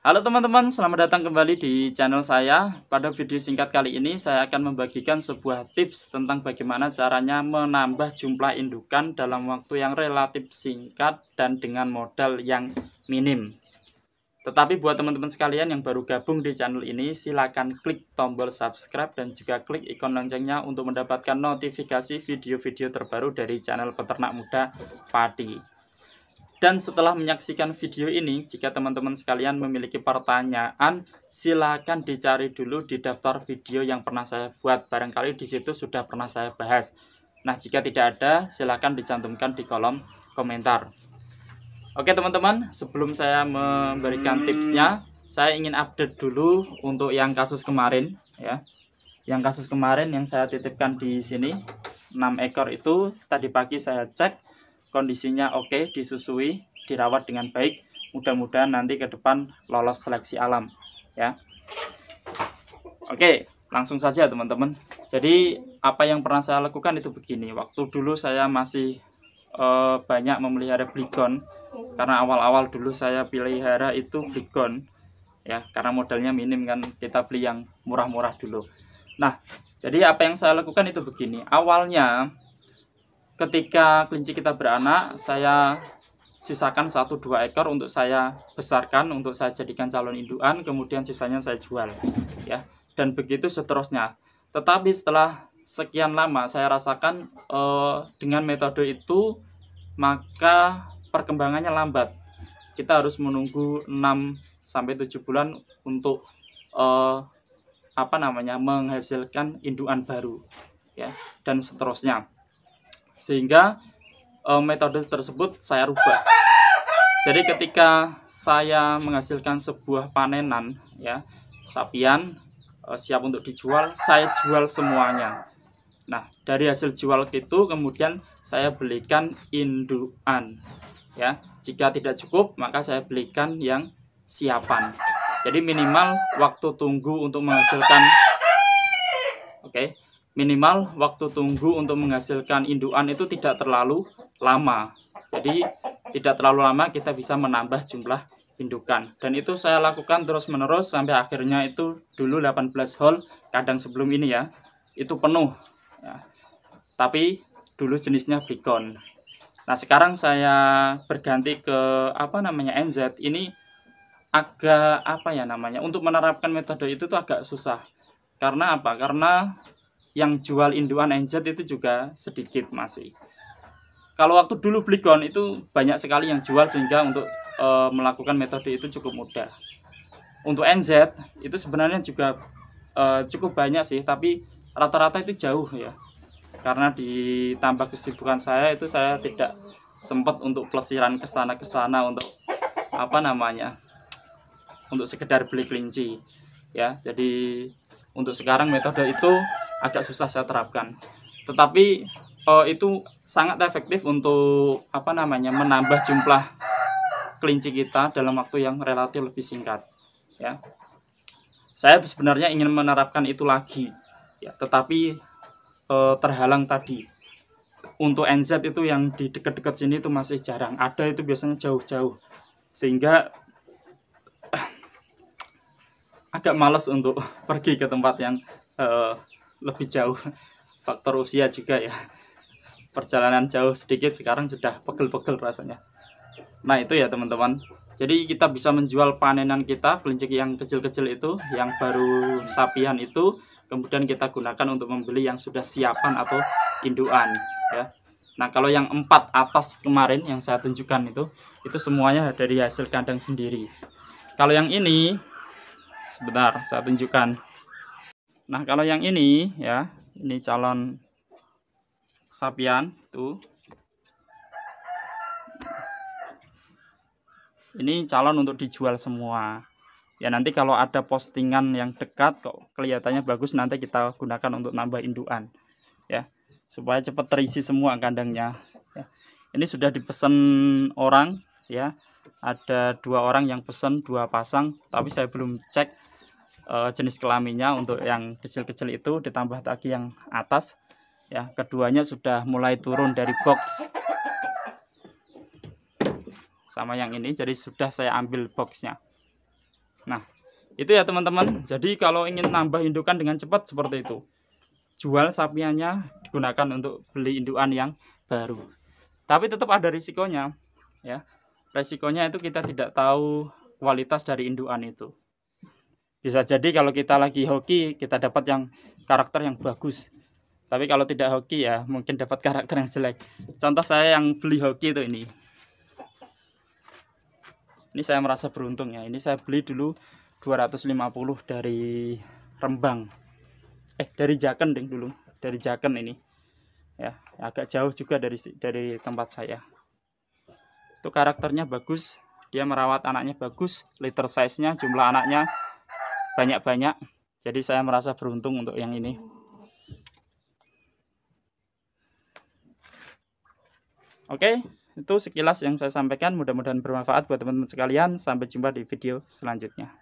Halo teman-teman, selamat datang kembali di channel saya. Pada video singkat kali ini saya akan membagikan sebuah tips tentang bagaimana caranya menambah jumlah indukan dalam waktu yang relatif singkat dan dengan modal yang minim. Tetapi buat teman-teman sekalian yang baru gabung di channel ini, silakan klik tombol subscribe dan juga klik ikon loncengnya untuk mendapatkan notifikasi video-video terbaru dari channel Peternak Muda Padi. Dan setelah menyaksikan video ini, jika teman-teman sekalian memiliki pertanyaan, silakan dicari dulu di daftar video yang pernah saya buat. Barangkali di situ sudah pernah saya bahas. Nah, jika tidak ada, silakan dicantumkan di kolom komentar. Oke teman-teman, sebelum saya memberikan tipsnya, saya ingin update dulu untuk yang kasus kemarin, ya. Yang kasus kemarin yang saya titipkan di sini, 6 ekor itu tadi pagi saya cek. Kondisinya oke, disusui, dirawat dengan baik. Mudah-mudahan nanti ke depan lolos seleksi alam, ya. Oke, langsung saja teman-teman. Jadi apa yang pernah saya lakukan itu begini. Waktu dulu saya masih banyak memelihara Bligon, karena awal-awal dulu saya pelihara itu Bligon, ya. Karena modalnya minim kan, kita beli yang murah-murah dulu. Nah, jadi apa yang saya lakukan itu begini. Awalnya ketika kelinci kita beranak, saya sisakan 1-2 ekor untuk saya besarkan, untuk saya jadikan calon indukan, kemudian sisanya saya jual, ya. Dan begitu seterusnya. Tetapi setelah sekian lama saya rasakan dengan metode itu maka perkembangannya lambat. Kita harus menunggu 6-7 bulan untuk menghasilkan indukan baru, ya, dan seterusnya. Sehingga metode tersebut saya rubah. Jadi ketika saya menghasilkan sebuah panenan, ya, sapian siap untuk dijual, saya jual semuanya. Nah, dari hasil jual itu kemudian saya belikan indukan, ya. Jika tidak cukup, maka saya belikan yang siapan. Jadi minimal waktu tunggu untuk menghasilkan, minimal waktu tunggu untuk menghasilkan indukan itu tidak terlalu lama. Jadi tidak terlalu lama kita bisa menambah jumlah indukan. Dan itu saya lakukan terus-menerus sampai akhirnya itu dulu 18 hole kandang sebelum ini, ya. Itu penuh, ya. Tapi dulu jenisnya Bligon. Nah, sekarang saya berganti ke NZ. Ini agak untuk menerapkan metode itu tuh agak susah. Karena apa? Karena yang jual indukan NZ itu juga sedikit masih. Kalau waktu dulu Bligon itu banyak sekali yang jual, sehingga untuk melakukan metode itu cukup mudah. Untuk NZ itu sebenarnya juga cukup banyak sih, tapi rata-rata itu jauh, ya. Karena ditambah kesibukan saya itu, saya tidak sempat untuk pelesiran ke sana untuk untuk sekedar beli kelinci, ya. Jadi untuk sekarang metode itu agak susah saya terapkan, tetapi itu sangat efektif untuk menambah jumlah kelinci kita dalam waktu yang relatif lebih singkat, ya. Saya sebenarnya ingin menerapkan itu lagi, ya, tetapi terhalang tadi. Untuk NZ itu yang di dekat-dekat sini itu masih jarang ada, itu biasanya jauh-jauh, sehingga agak males untuk pergi ke tempat yang lebih jauh. Faktor usia juga, ya, perjalanan jauh sedikit sekarang sudah pegel-pegel rasanya. Nah itu ya teman-teman, jadi kita bisa menjual panenan kita, kelinci yang kecil-kecil itu, yang baru sapian itu, kemudian kita gunakan untuk membeli yang sudah siapan atau indukan, ya. Nah kalau yang 4 atas kemarin yang saya tunjukkan itu semuanya dari hasil kandang sendiri. Kalau yang ini, sebentar saya tunjukkan. Nah kalau yang ini, ya, ini calon sapian tuh. Ini calon untuk dijual semua. Ya nanti kalau ada postingan yang dekat kok kelihatannya bagus, nanti kita gunakan untuk nambah indukan, ya, supaya cepat terisi semua kandangnya, ya. Ini sudah dipesan orang, ya. Ada 2 orang yang pesan 2 pasang, tapi saya belum cek jenis kelaminnya. Untuk yang kecil-kecil itu ditambah lagi yang atas, ya. Keduanya sudah mulai turun dari box sama yang ini, jadi sudah saya ambil boxnya. Nah, itu ya teman-teman. Jadi kalau ingin nambah indukan dengan cepat seperti itu, jual sapiannya, digunakan untuk beli indukan yang baru. Tapi tetap ada risikonya, ya. Risikonya itu kita tidak tahu kualitas dari indukan itu. Bisa jadi kalau kita lagi hoki, kita dapat yang karakter yang bagus. Tapi kalau tidak hoki ya mungkin dapat karakter yang jelek. Contoh saya yang beli hoki itu ini. Ini saya merasa beruntung ya. Ini saya beli dulu 250 dari Rembang. Dari Jaken ding dulu. Dari Jaken ini. Ya, agak jauh juga dari tempat saya. Itu karakternya bagus, dia merawat anaknya bagus, liter size-nya, jumlah anaknya banyak-banyak. Jadi saya merasa beruntung untuk yang ini. Oke, itu sekilas yang saya sampaikan. Mudah-mudahan bermanfaat buat teman-teman sekalian. Sampai jumpa di video selanjutnya.